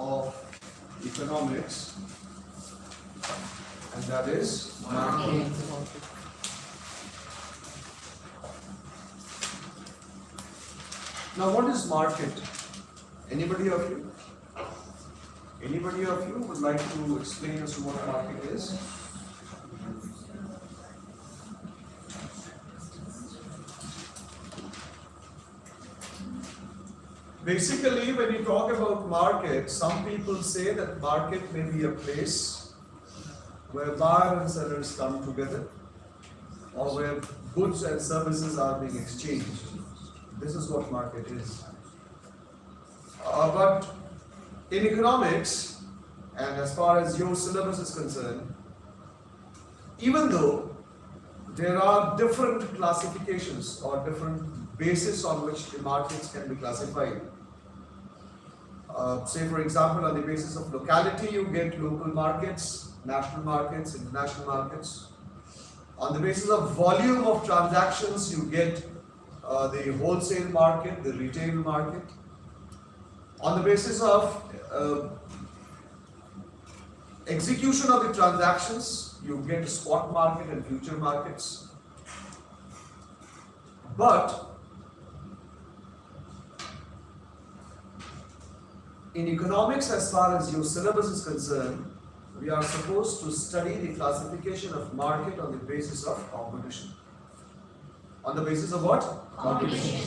of economics, and that is market. Now, what is market? Anybody of you? Anybody of you would like to explain as to what market is? Basically, when you talk about market, some people say that market may be a place where buyers and sellers come together, or where goods and services are being exchanged. This is what market is. But in economics, and as far as your syllabus is concerned, even though there are different classifications or different bases on which the markets can be classified. Say for example, on the basis of locality, you get local markets, national markets, international markets. On the basis of volume of transactions, you get the wholesale market, the retail market. On the basis of execution of the transactions, you get spot market and future markets. But in economics, as far as your syllabus is concerned, we are supposed to study the classification of market on the basis of competition. On the basis of what? Competition.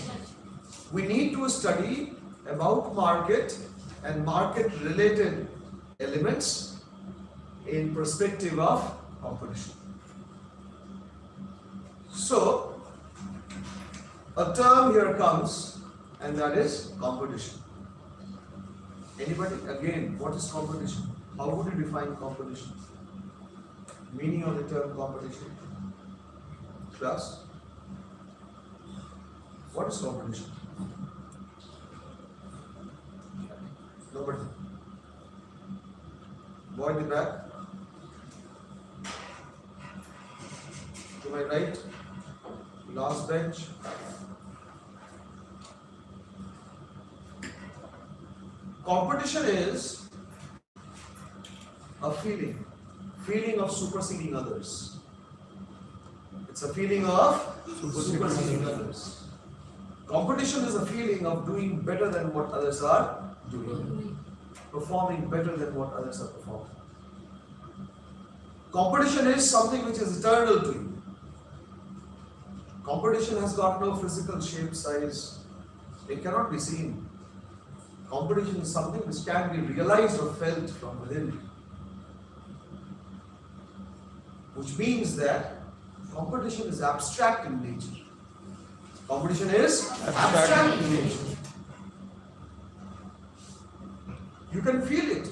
We need to study about market and market related elements in perspective of competition. So, a term here comes, and that is competition. Anybody? Again, what is competition? How would you define competition? Meaning of the term competition? Class? What is competition? Nobody. Boy in the back. To my right. Last bench. Competition is a feeling of superseding others. It's a feeling of superseding others. Competition is a feeling of doing better than what others are doing, performing better than what others are performing. Competition is something which is eternal to you. Competition has got no physical shape, size. It cannot be seen. Competition is something which can be realized or felt from within. Which means that competition is abstract in nature. Competition is abstract in nature. You can feel it,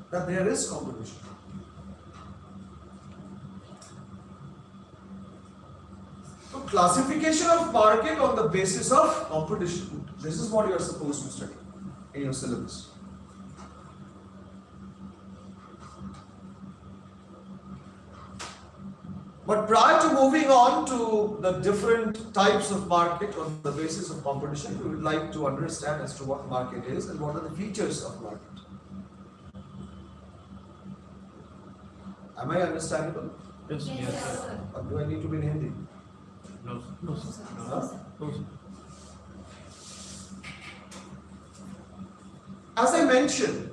that there is competition. So classification of market on the basis of competition. This is what you are supposed to study in your syllabus. But prior to moving on to the different types of market on the basis of competition, we would like to understand as to what market is and what are the features of market. Am I understandable? Yes. Yes, sir. Or do I need to be in Hindi? No, sir. No, sir. Huh? No, sir. As I mentioned,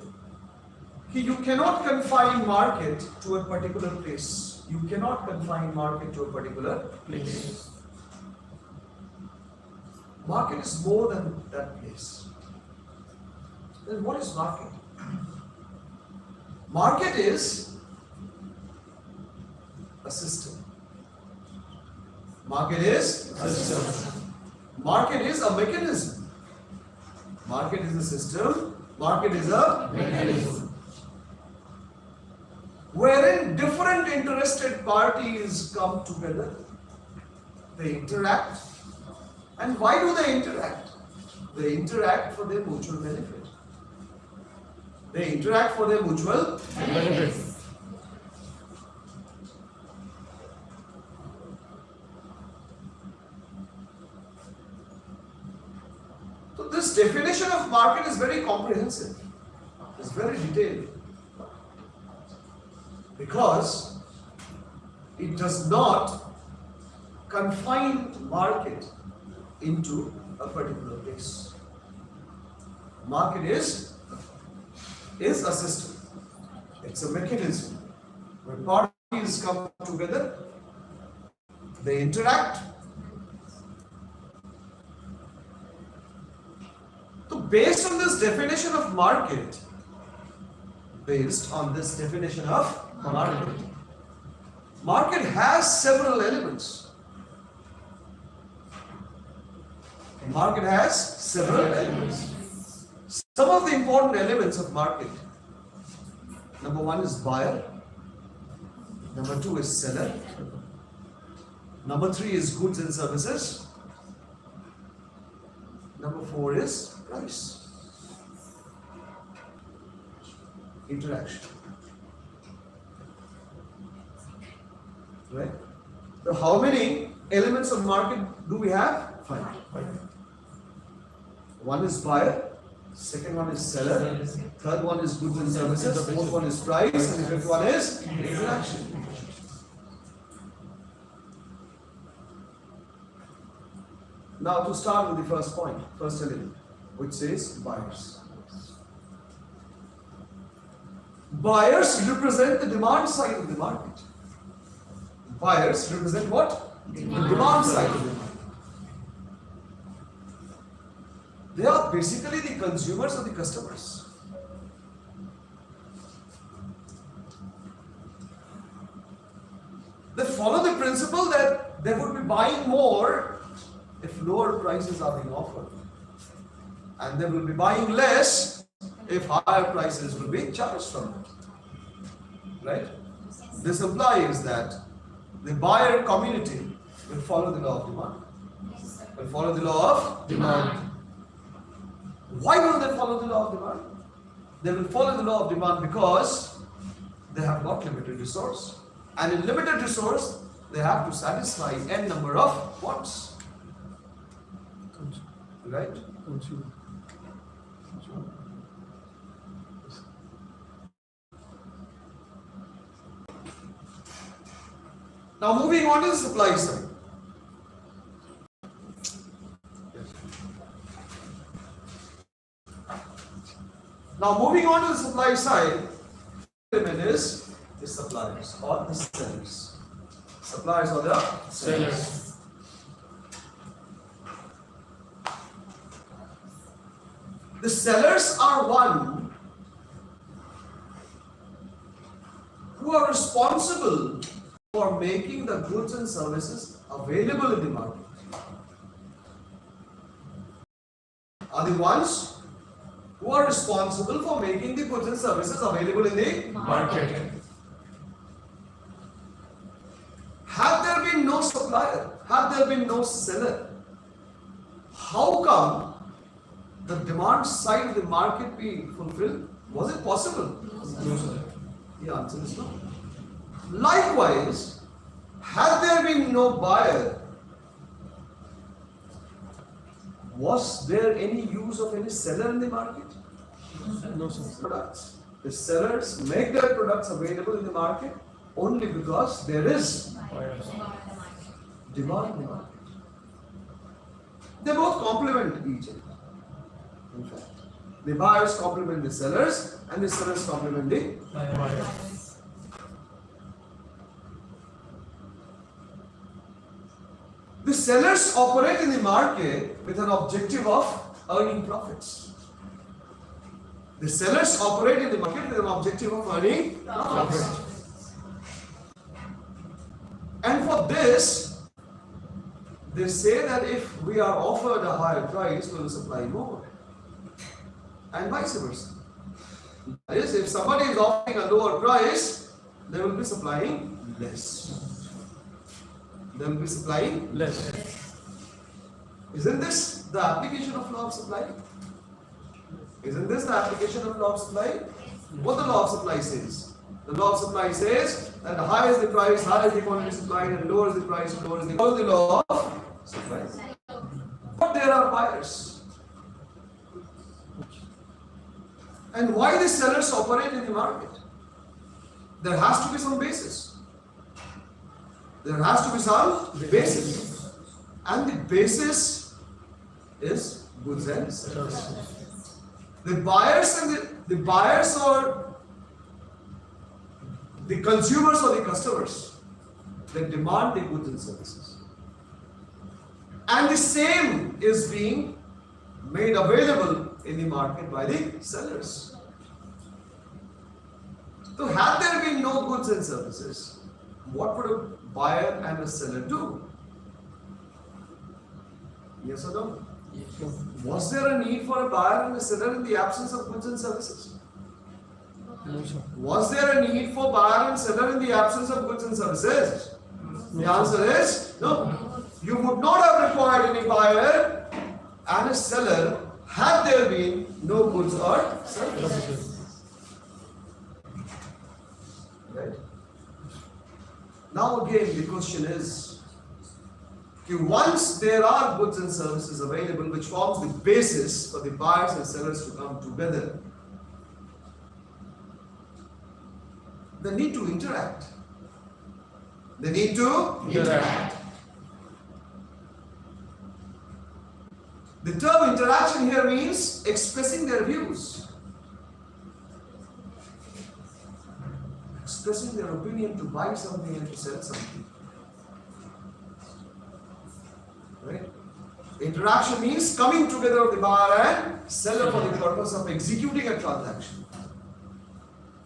you cannot confine market to a particular place. You cannot confine market to a particular place. Market is more than that place. Then what is market? Market is a system. Market is a system. Market is a mechanism. Market is a system. Market is a mechanism. Wherein different interested parties come together, they interact. And why do they interact? They interact for their mutual benefit. They interact for their mutual benefit. So this definition definition of market is very comprehensive. It's very detailed. Because it does not confine market into a particular place. Market is a system. It's a mechanism where parties come together, they interact. So based on this definition of market, market has several elements. Market has several elements. Some of the important elements of market. Number one is buyer. Number two is seller. Number three is goods and services. Number four is price. Interaction. Right? So how many elements of market do we have? Five. One is buyer, second one is seller, third one is goods and services, fourth one is price, and the fifth one is interaction. Now to start with the first point, first element, which says buyers. Buyers represent the demand side of the market. Buyers represent what? The demand side of the market. They are basically the consumers or the customers. They follow the principle that they would be buying more if lower prices are being offered. And they will be buying less if higher prices will be charged from it. Right? This implies that the buyer community will follow the law of demand. Will follow the law of demand. Why will they follow the law of demand? They will follow the law of demand because they have got limited resource. And in limited resource, they have to satisfy n number of wants. Right? Now moving on to the supply side. Now moving on to the supply side, element is the suppliers or the sellers. Suppliers or the sellers. The sellers are one who are responsible for making the goods and services available in the market. Are the ones who are responsible for making the goods and services available in the market. Had there been no supplier, had there been no seller, how come the demand side of the market be fulfilled? Was it possible? No, sir. The answer is no. Likewise, had there been no buyer, was there any use of any seller in the market? No, sir. Products. The sellers make their products available in the market only because there is demand in the market. They both complement each other. In fact, the buyers complement the sellers and the sellers complement the buyers. The sellers operate in the market with an objective of earning profits. The sellers operate in the market with an objective of earning profits. And for this, they say that if we are offered a higher price, we will supply more. And vice versa. That is, if somebody is offering a lower price, they will be supplying less. They will be supplying less. Isn't this the application of law of supply? Isn't this the application of law of supply? What the law of supply says? The law of supply says that the higher is the price, higher is the quantity supplied, and lower is the price, lower is the quantity. The law of supply. But there are buyers. And why the sellers operate in the market? There has to be some basis. There has to be some basis. And the basis is goods and services. The buyers or the consumers or the customers, they demand the goods and services. And the same is being made available in the market by the sellers. So had there been no goods and services, what would a buyer and a seller do? Yes or no? Yes. Was there a need for a buyer and a seller in the absence of goods and services? No, sir. Was there a need for buyer and seller in the absence of goods and services? The answer is no. You would not have required any buyer and a seller had there been no goods or services. Right? Now again the question is, once there are goods and services available which forms the basis for the buyers and sellers to come together, they need to interact. They need to interact. The term interaction here means expressing their views, expressing their opinion to buy something and to sell something. Right? Interaction means coming together of the buyer and seller for the purpose of executing a transaction.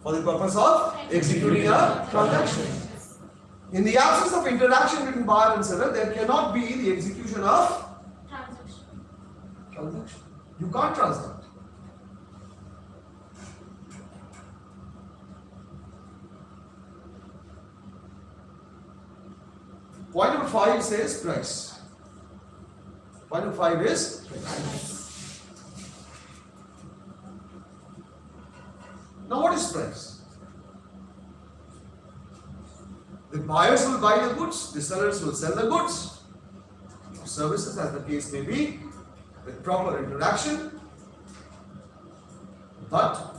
For the purpose of executing a transaction. In the absence of interaction between buyer and seller, there cannot be the execution of transaction. You can't transact. Point number 5 says price. Point number 5 is price. Now what is price? The buyers will buy the goods, the sellers will sell the goods. Services, as the case may be, with proper interaction. But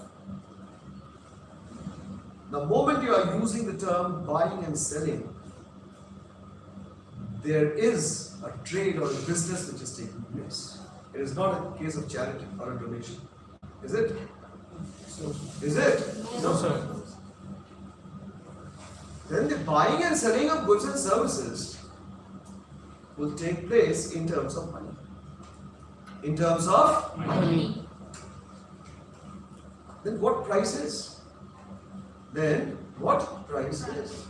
the moment you are using the term buying and selling, there is a trade or a business which is taking place. It is not a case of charity or a donation. Is it? Is it? No, sir. Then the buying and selling of goods and services will take place in terms of money. In terms of money. Then what price is? Then what price is?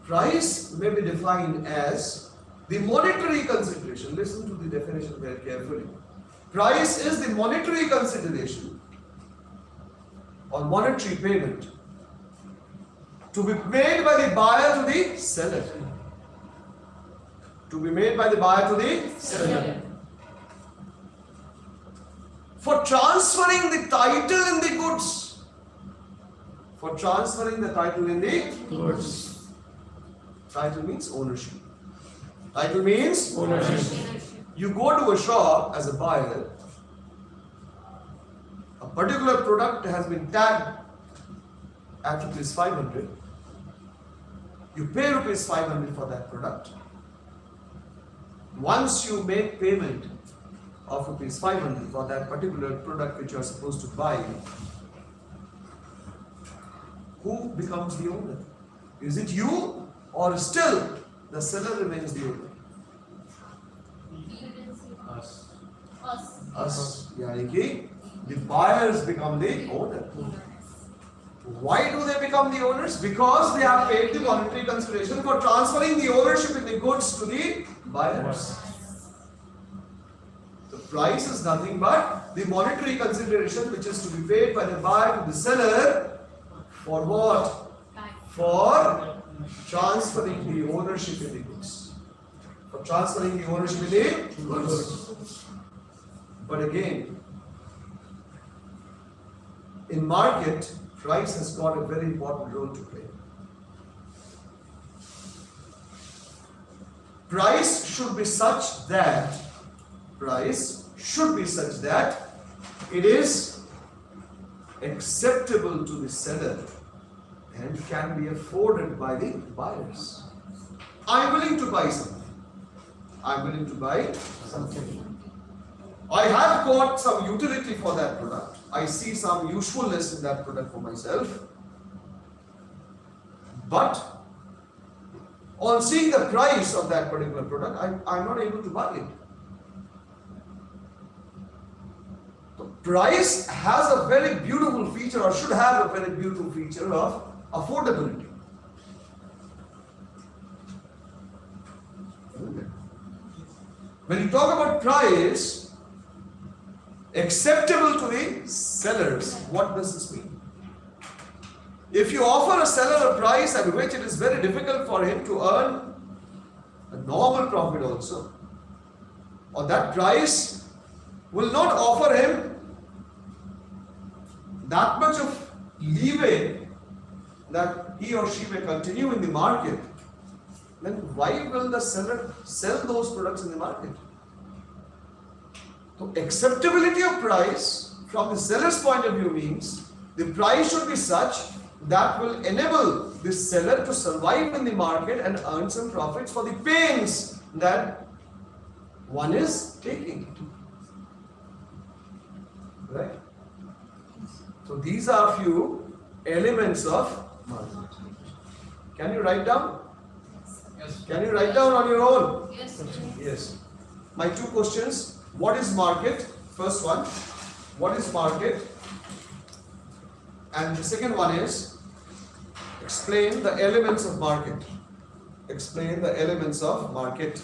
Price may be defined as the monetary consideration. Listen to the definition very carefully. Price is the monetary consideration or monetary payment to be made by the buyer to the seller. To be made by the buyer to the seller. For transferring the title in the goods. For transferring the title in the goods. Title means ownership. Title means ownership. You go to a shop as a buyer. A particular product has been tagged at rupees 500. You pay rupees 500 for that product. Once you make payment of rupees 500 for that particular product which you are supposed to buy, who becomes the owner? Is it you or still the seller remains the owner? Us. Yani ki the buyers become the owner. Why do they become the owners? Because they have paid the monetary consideration for transferring the ownership in the goods to the buyers. The price is nothing but the monetary consideration which is to be paid by the buyer to the seller for what? For transferring the ownership in the goods. For transferring the ownership in the goods. But again, in market, price has got a very important role to play. Price should be such that it is acceptable to the seller and can be afforded by the buyers. I'm willing to buy something. I'm willing to buy something. I have got some utility for that product. I see some usefulness in that product for myself. But on seeing the price of that particular product, I'm not able to buy it. The price has a very beautiful feature, or should have a very beautiful feature of affordability. When you talk about price, acceptable to the sellers, what does this mean? If you offer a seller a price at which it is very difficult for him to earn a normal profit also, or that price will not offer him that much of leeway that he or she may continue in the market, then why will the seller sell those products in the market? So acceptability of price from the seller's point of view means the price should be such that will enable the seller to survive in the market and earn some profits for the pains that one is taking. Right? So these are few elements of market. Can you write down? Yes. Can you write down on your own? Yes. Yes. My two questions. What is market? First one. What is market? And the second one is explain the elements of market. Explain the elements of market.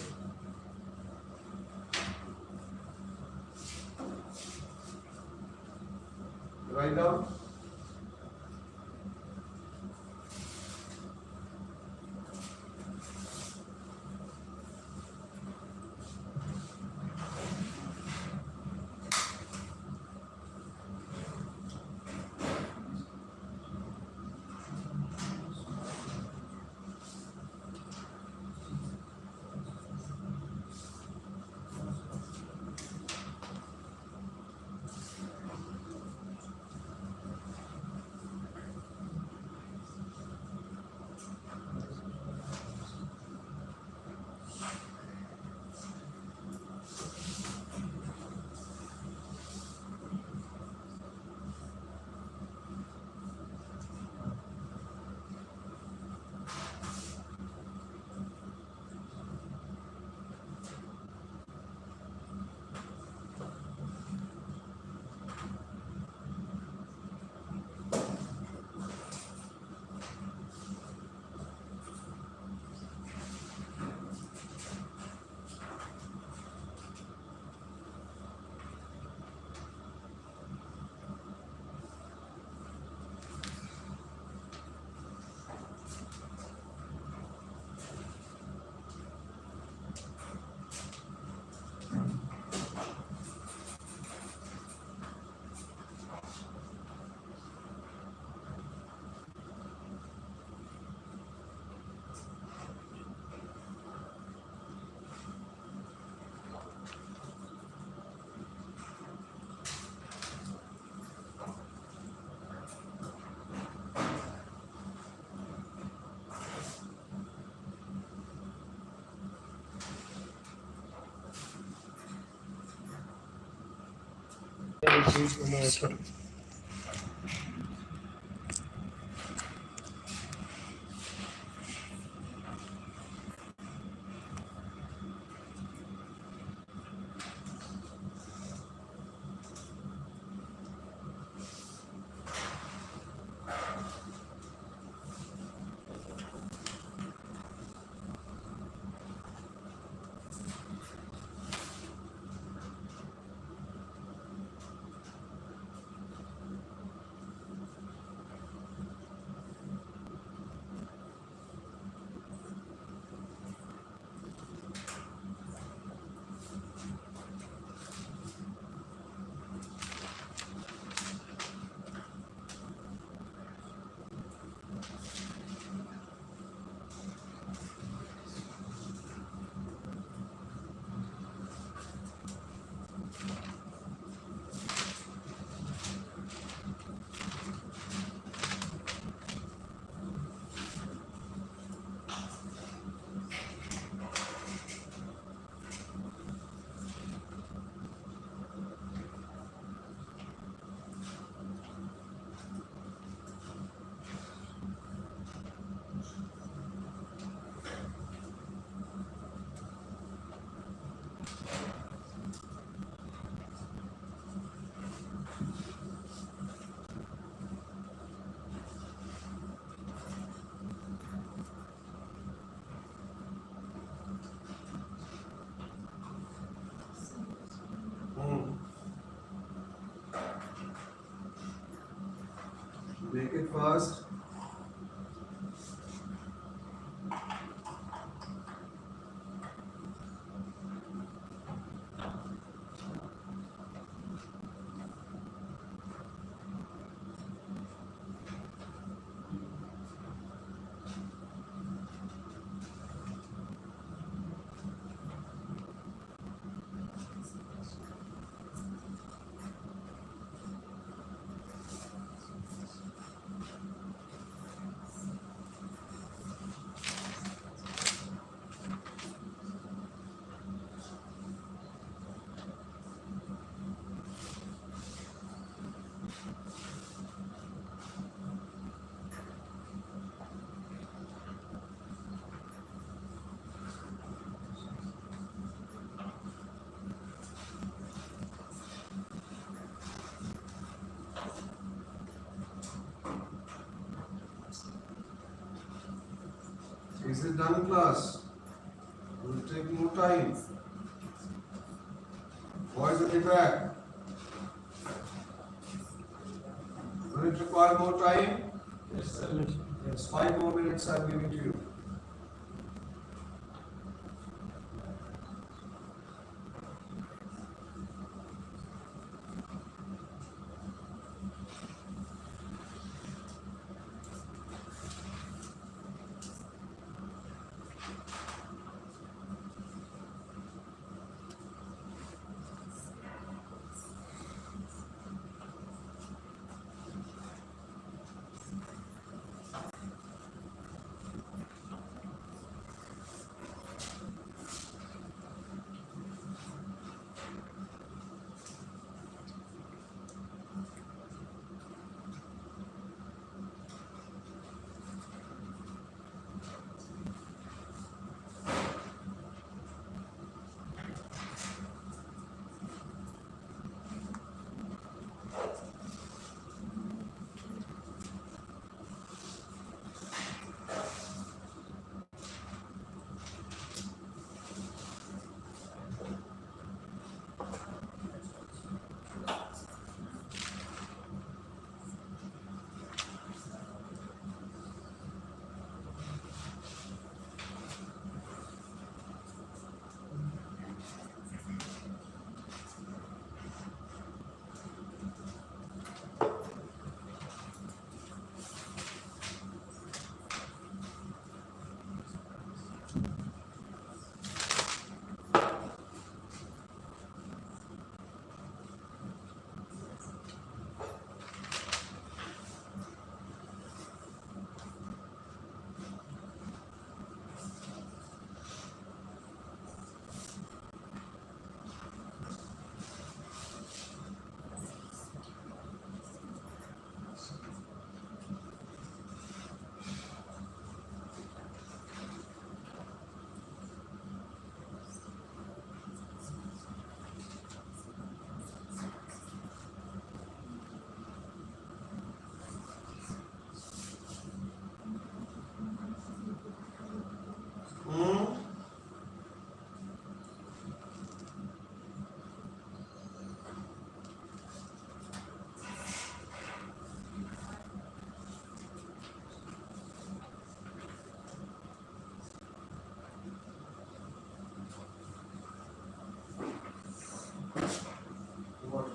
Write down. Make it fast. Is it done, class? Will take more time. Boys at the back. Will it require more time? Yes, sir. Yes, 5 more minutes I'm giving to you.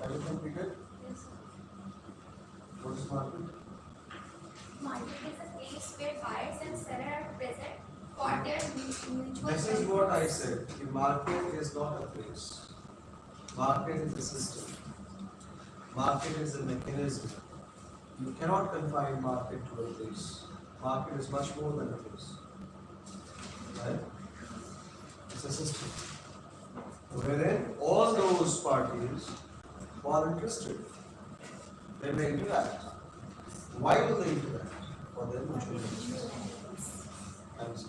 Have you completed? Yes, sir. What is market? Market is a place where buyers and sellers are present for their mutual This is what I said. The market is not a place. Market is a system. Market is a mechanism. You cannot confine market to a place. Market is much more than a place. Right? It's a system. Wherein all those parties who are interested, they may interact. Why will they interact? For their mutual interest. That's it.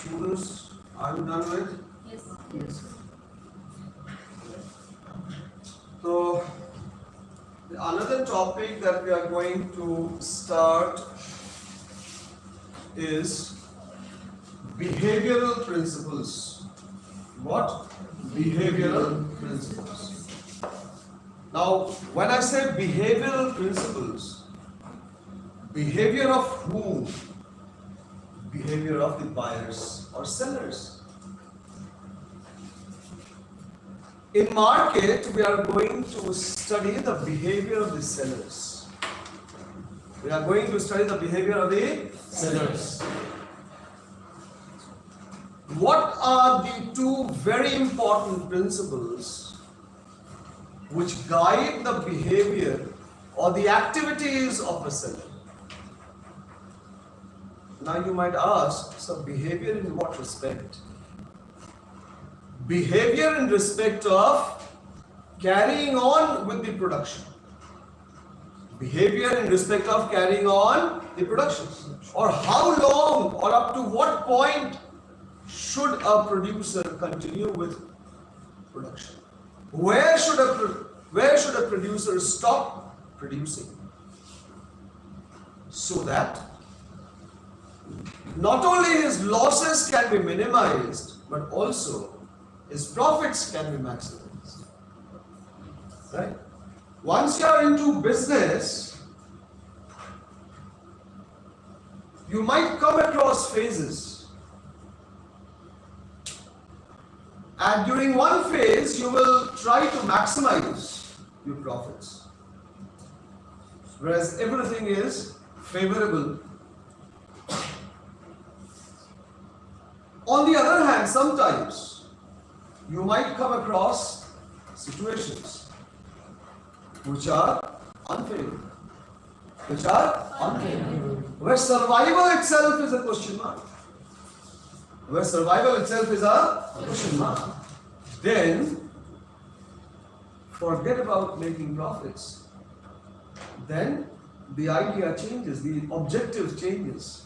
Students, are you done with? Yes. So, another topic that we are going to start is behavioral principles. What? Behavioral principles. Now, when I say behavioral principles, behavior of whom? Behavior of the buyers or sellers. In market, we are going to study the behavior of the sellers. We are going to study the behavior of the sellers. What are the two very important principles which guide the behavior or the activities of a seller? Now you might ask, so behavior in what respect? Behavior in respect of carrying on with the production. Behavior in respect of carrying on the production. Or how long or up to what point should a producer continue with production? Where should a producer stop producing? So that not only his losses can be minimized, but also his profits can be maximized. Right? Once you are into business, you might come across phases. And during one phase, you will try to maximize your profits. Whereas everything is favorable. On the other hand, sometimes you might come across situations which are unfavorable. Where survival itself is a question mark. Then forget about making profits. Then the idea changes, the objective changes.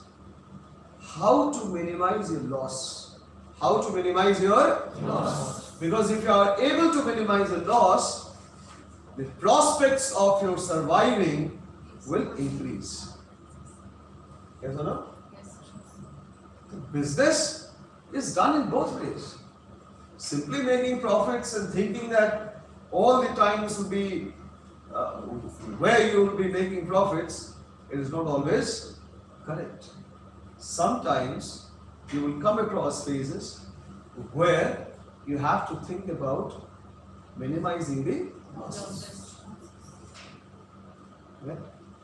How to minimize your loss? How to minimize your loss? Because if you are able to minimize the loss, the prospects of your surviving will increase. Yes or no? Yes. The business is done in both ways. Simply making profits and thinking that all the times will be where you will be making profits, it is not always correct. Sometimes you will come across phases where you have to think about minimizing the losses. Right?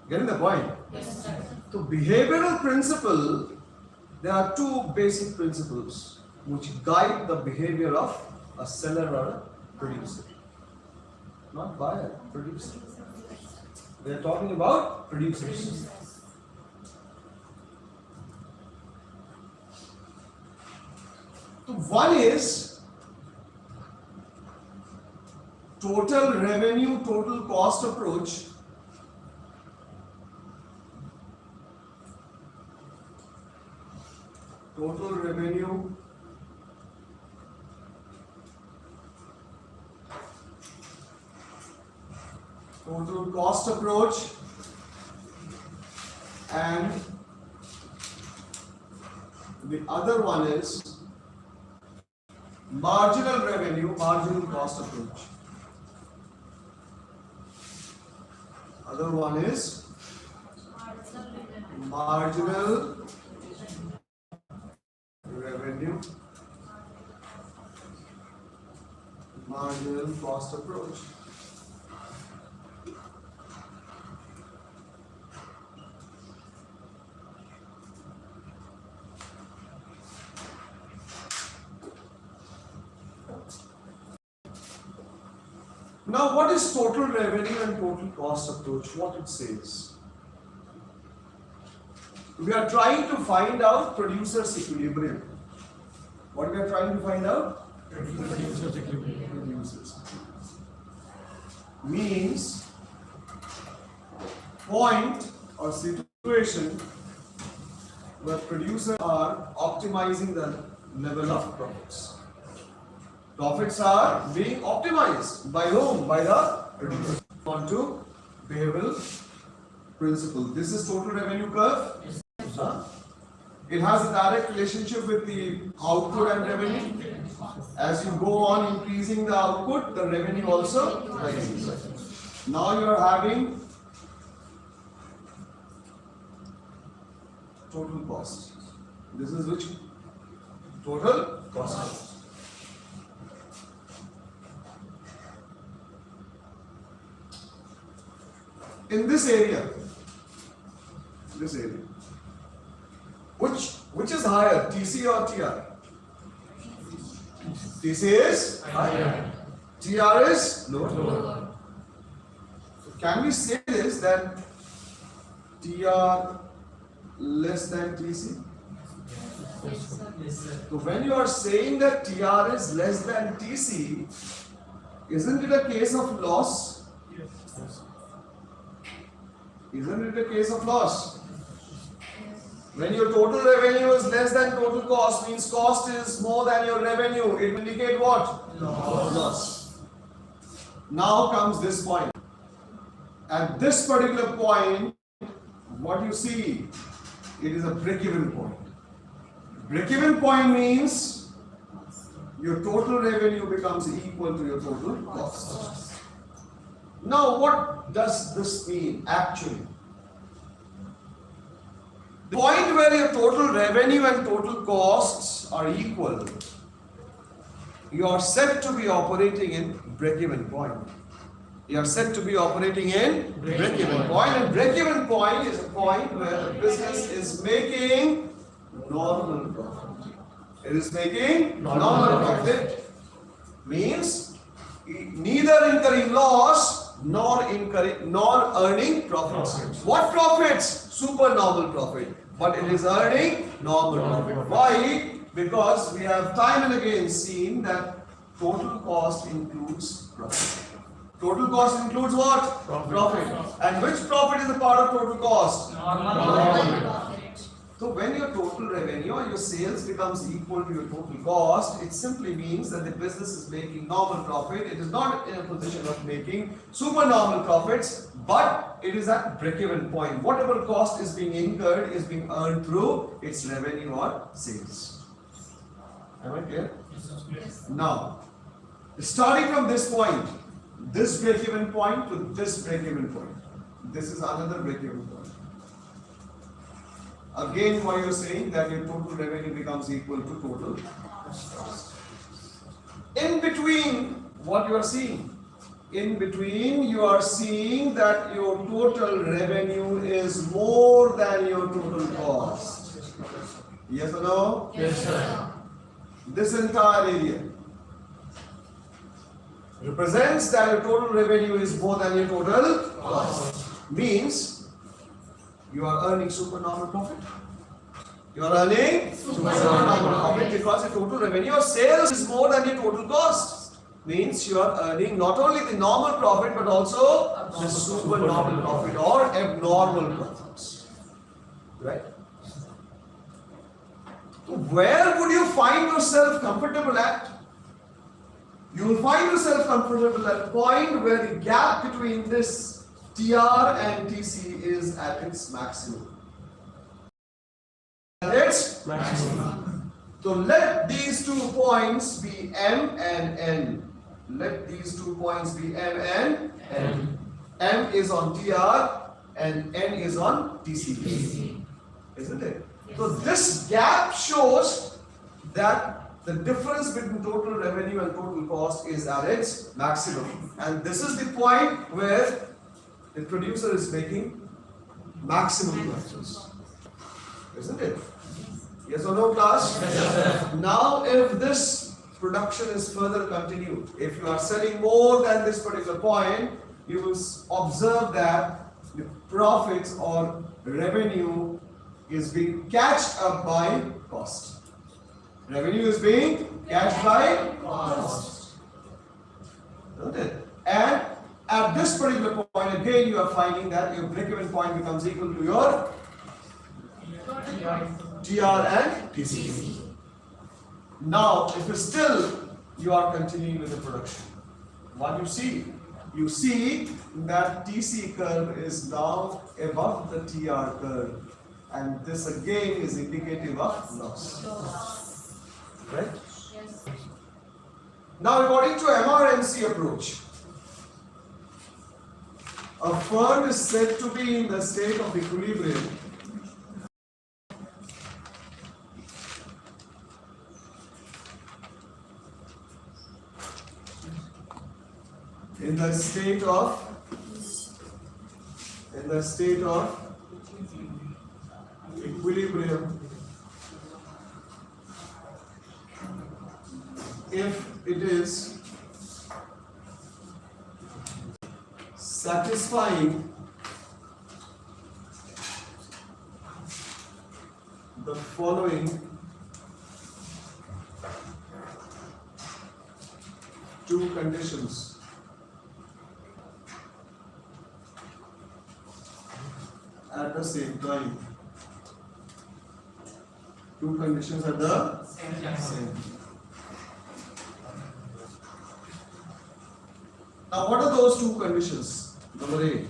Getting the point? Yes, sir. So behavioral principle, there are two basic principles which guide the behavior of a seller or a producer. Not buyer, producer. We are talking about producers. So one is total revenue, total cost approach. Total revenue, total cost approach, and the other one is marginal revenue, marginal cost approach. Other one is marginal revenue, marginal cost approach. Now, what is total revenue and total cost approach? What it says? We are trying to find out producer's equilibrium. What we are trying to find out? Producer's equilibrium. Producers. Means point or situation where producers are optimizing the level of profits. Profits are being optimized by whom? By the producer. On to behavioral principle. This is total revenue curve. Huh? It has a direct relationship with the output and revenue. As you go on increasing the output, the revenue also rises. Now you are having total cost. This is which? Total cost. In this area, which is higher, TC or TR? TC is higher. TR is lower. So can we say this that TR less than TC? So when you are saying that TR is less than TC, isn't it a case of loss? Isn't it a case of loss? When your total revenue is less than total cost, means cost is more than your revenue. It will indicate what? Loss. Now comes this point. At this particular point, what you see, it is a break-even point. Break-even point means your total revenue becomes equal to your total cost. Now, what does this mean actually? The point where your total revenue and total costs are equal, you are said to be operating in break-even point. You are said to be operating in break-even point, and break-even point is a point where the business is making normal profit. It is making normal profit, means neither incurring loss nor earning profits. What profits? Supernormal profit. But it is earning normal profit. Why? Because we have time and again seen that total cost includes profit. Total cost includes what? Profit. And which profit is a part of total cost? Normal. So when your total revenue or your sales becomes equal to your total cost, it simply means that the business is making normal profit. It is not in a position of making supernormal profits, but it is at break-even point. Whatever cost is being incurred is being earned through its revenue or sales. Am I clear? Yes. Now, starting from this point, this break-even point to this break-even point, this is another break-even point. Again, what you are saying that your total revenue becomes equal to total cost. In between, what you are seeing? In between, you are seeing that your total revenue is more than your total cost. Yes or no? Yes, sir. This entire area represents that your total revenue is more than your total cost. Means you are earning supernormal profit. You are earning supernormal profit because your total revenue or sales is more than your total cost. Means you are earning not only the normal profit but also the supernormal profit or abnormal profits. Right? So where would you find yourself comfortable at? You will find yourself comfortable at a point where the gap between this TR and TC is at its maximum. At its maximum. So let these 2 points be M and N. Let these 2 points be M and N. M is on TR and N is on TC. Isn't it? So this gap shows that the difference between total revenue and total cost is at its maximum. And this is the point where the producer is making maximum profits. Isn't it? Yes or no, class? Yes. Now, if this production is further continued, if you are selling more than this particular point, you will observe that the profits or revenue is being catched up by cost. Revenue is being catched by cost. Isn't it? And at this particular point, again, you are finding that your break-even point becomes equal to your TR and TC. Now, if you are continuing with the production, what you see? You see that TC curve is now above the TR curve, and this again is indicative of loss. Right? Yes. Now, according to MRMC approach, a firm is said to be in the state of equilibrium in the state of equilibrium if it is satisfying the following two conditions. At the same time. Two conditions at the same time. Now, what are those two conditions? Number 8.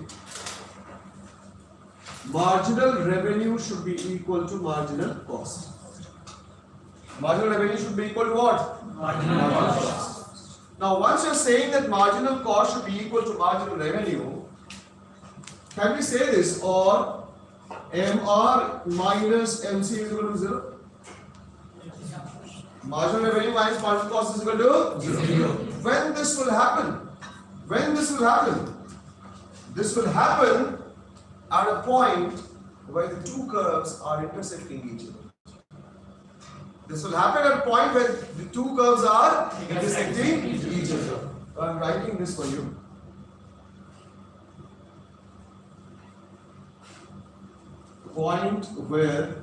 Marginal revenue should be equal to marginal cost. Marginal revenue should be equal to what? Marginal cost. Now, once you are saying that marginal cost should be equal to marginal revenue, can we say this? Or MR minus MC is equal to 0? Marginal revenue minus marginal cost is equal to 0. When this will happen? When this will happen? This will happen at a point where the two curves are intersecting each other. This will happen at a point where the two curves are intersecting each other. I am writing this for you. Point where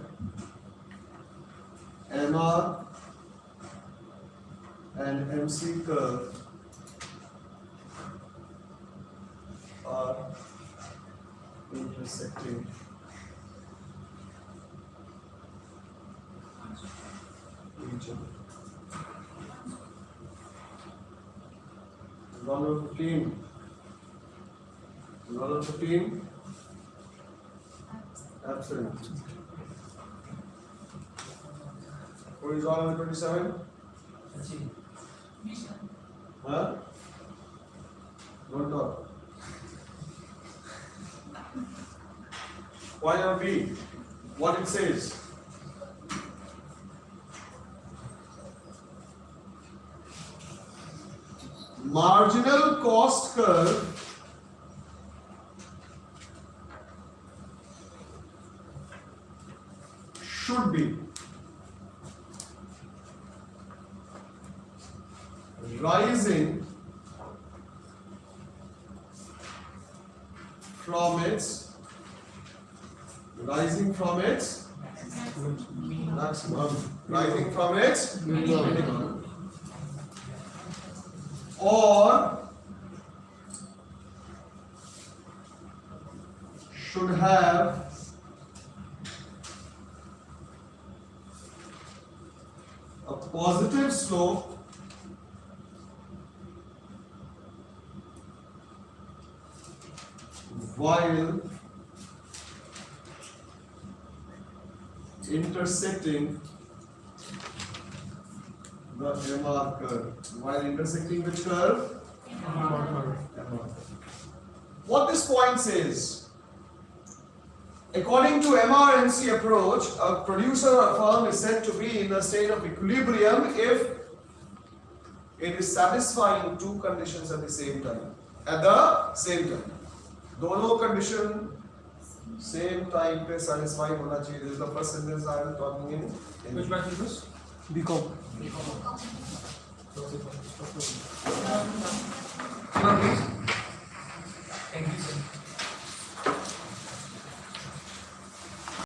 MR and MC curve are intersecting each other. Number 15. Number 15. Absent. What is all number 27? Huh? Don't talk. Why not B? What it says? Marginal cost curve should be rising from its maximum, rising from its minimum, or should have a positive slope while intersecting the MR curve. While intersecting which curve? MR curve. What this point says, according to MRMC approach, a producer or firm is said to be in a state of equilibrium if it is satisfying two conditions at the same time. At the same time. दोनों condition same time पे satisfy होना चाहिए. This is the first sentence I am talking in. Which batch is this? BCom. BCom. Please.